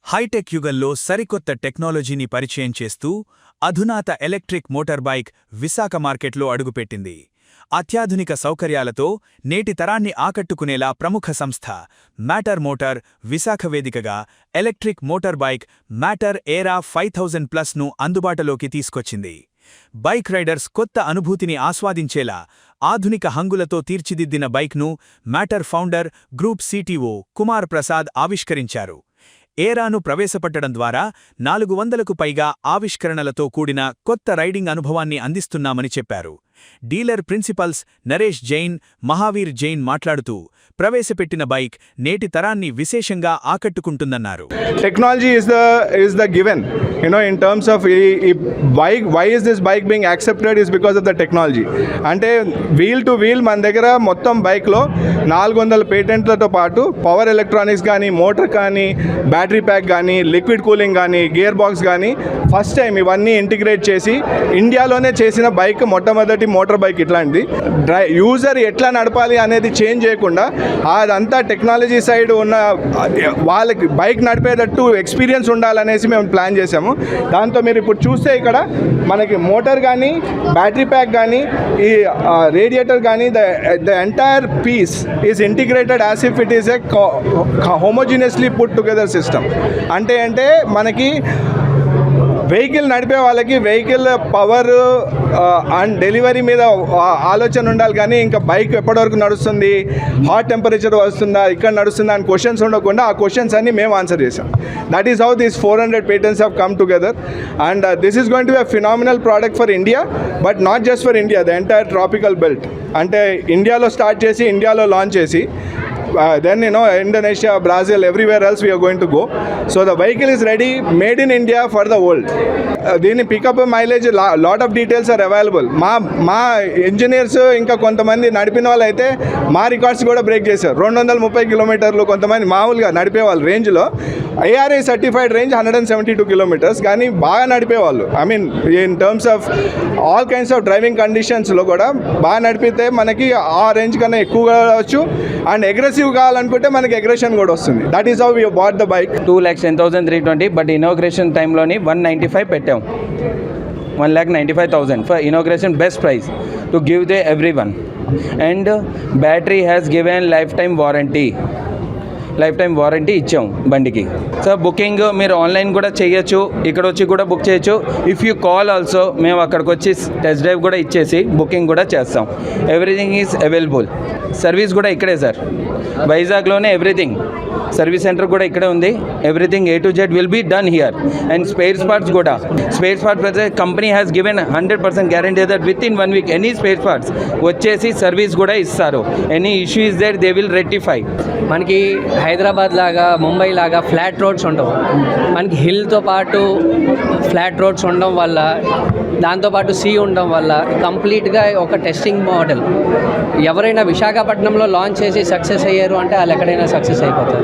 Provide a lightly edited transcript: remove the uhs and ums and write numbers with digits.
Hitech యుగంలో సరికొత్త టెక్నాలజీని పరిచయం చేస్తూ అధునాత ఎలక్ట్రిక్ మోటార్ బైక్ విశాఖ మార్కెట్లో అడుగుపెట్టింది. అత్యాధునిక సౌకర్యాలతో నేటి తరాన్ని ఆకట్టుకునేలా ప్రముఖ సంస్థ మ్యాటర్ మోటార్ విశాఖ వేదికగా ఎలక్ట్రిక్ మోటార్ బైక్ మ్యాటర్ ఏరా 5000+ను అందుబాటులోకి తీసుకొచ్చింది. బైక్ రైడర్స్ కొత్త అనుభూతిని ఆస్వాదించేలా ఆధునిక హంగులతో తీర్చిదిద్దిన బైక్ను matter founder group CTO Kumar Prasad ఆవిష్కరించారు. ఏరాను ప్రవేశపెట్టడం ద్వారా 400కు పైగా ఆవిష్కరణలతో కూడిన కొత్త రైడింగ్ అనుభవాన్ని అందిస్తున్నామని చెప్పారు. డీలర్ ప్రిన్సిపల్స్ నరేష్ జైన్, మహావీర్ జైన్ మాట్లాడుతూ ప్రవేశపెట్టిన బైక్ నేటి తరాన్ని విశేషంగా ఆకట్టుకుంటుందన్నారు. Technology is the given, in terms of bike. Why is this bike being accepted is because of the technology. అంటే వీల్ టు వీల్ మన దగ్గర మొత్తం బైక్లో 400 పేటెంట్లతో పాటు పవర్ ఎలక్ట్రానిక్స్ కానీ, మోటార్ కానీ, బ్యాటరీ ప్యాక్ కానీ, లిక్విడ్ కూలింగ్ కానీ, గేర్ బాక్స్ కానీ ఫస్ట్ టైం ఇవన్నీ ఇంటిగ్రేట్ చేసి ఇండియాలోనే చేసిన బైక్ మొట్టమొదటి మోటార్ బైక్. ఇట్లాంటిది యూజర్ ఎట్లా నడపాలి అనేది చేంజ్ చేయకుండా అదంతా టెక్నాలజీ సైడ్ ఉన్న వాళ్ళకి బైక్ నడిపేటట్టు ఎక్స్పీరియన్స్ ఉండాలనేసి మేము ప్లాన్ చేసాము. దాంతో మీరు ఇప్పుడు చూస్తే ఇక్కడ మనకి మోటార్ కానీ, బ్యాటరీ ప్యాక్ కానీ, ఈ రేడియేటర్ కానీ, the entire piece is integrated as if it is a homogeneously put together system. అంటే మనకి వెహికల్ నడిపే వాళ్ళకి వెహికల్ పవర్ అండ్ డెలివరీ మీద ఆలోచన ఉండాలి, కానీ ఇంకా బైక్ ఎప్పటివరకు నడుస్తుంది, హాట్ టెంపరేచర్ వస్తుందా, ఇక్కడ నడుస్తుందా అని క్వశ్చన్స్ ఉండకుండా ఆ క్వశ్చన్స్ అన్ని మేము ఆన్సర్ చేసాం. That is how these 400 patents have come together, and this is going to be a phenomenal product for India, but not just for India, the entire tropical belt. అంటే ఇండియాలో start చేసి ఇండియాలో launch చేసి then Indonesia, Brazil, everywhere else we are going to go. So the vehicle is ready, made in India for the world. దీని pickup mileage lot of details are available. మా engineers ఇంకా కొంతమంది నడిపిన వాళ్ళు అయితే మా రికార్డ్స్ కూడా బ్రేక్ చేశారు. 230 కిలోమీటర్లు కొంతమంది మామూలుగా నడిపేవాళ్ళు రేంజ్లో, ARA సర్టిఫైడ్ రేంజ్ 172 కిలోమీటర్స్, కానీ బాగా నడిపేవాళ్ళు. I mean in terms of all kinds of driving కండిషన్స్లో కూడా బాగా నడిపితే మనకి ఆ రేంజ్ కన్నా ఎక్కువగా రావచ్చు. అండ్ అగ్రెసివ్ కావాలనుకుంటే మనకి అగ్రెషన్ కూడా వస్తుంది. That is how we bought the bike. 2,10,320, but inauguration టైంలోని 195 పెట్టాం. 1,95,000 for inauguration, best price to give to everyone. And battery has given lifetime warranty ఇచ్చాం బండికి. సో బుకింగ్ మీరు ఆన్లైన్ కూడా చేయొచ్చు, ఇక్కడ వచ్చి కూడా బుక్ చేయొచ్చు. ఇఫ్ యూ కాల్ ఆల్సో మేము అక్కడికి వచ్చి టెస్ట్ డ్రైవ్ కూడా ఇచ్చేసి బుకింగ్ కూడా చేస్తాం. Everything is available. సర్వీస్ కూడా ఇక్కడే సార్, వైజాగ్లోనే ఎవ్రీథింగ్. సర్వీస్ సెంటర్ కూడా ఇక్కడే ఉంది. Everything A to Z will be done here. And spare parts company has given 100% guarantee that with in 1 week any spare parts వచ్చేసి service కూడా ఇస్తారు. Any issue is there they will rectify. మనకి హైదరాబాద్ లాగా, ముంబై లాగా flat roads ఉండవు. మనకి హిల్తో పాటు flat roads ఉండడం వల్ల, దాంతోపాటు సీ ఉండడం వల్ల కంప్లీట్గా ఒక టెస్టింగ్ మోడల్. ఎవరైనా విశాఖపట్నంలో లాంచ్ చేసి సక్సెస్ అయ్యారు అంటే వాళ్ళు ఎక్కడైనా సక్సెస్ అయిపోతారు.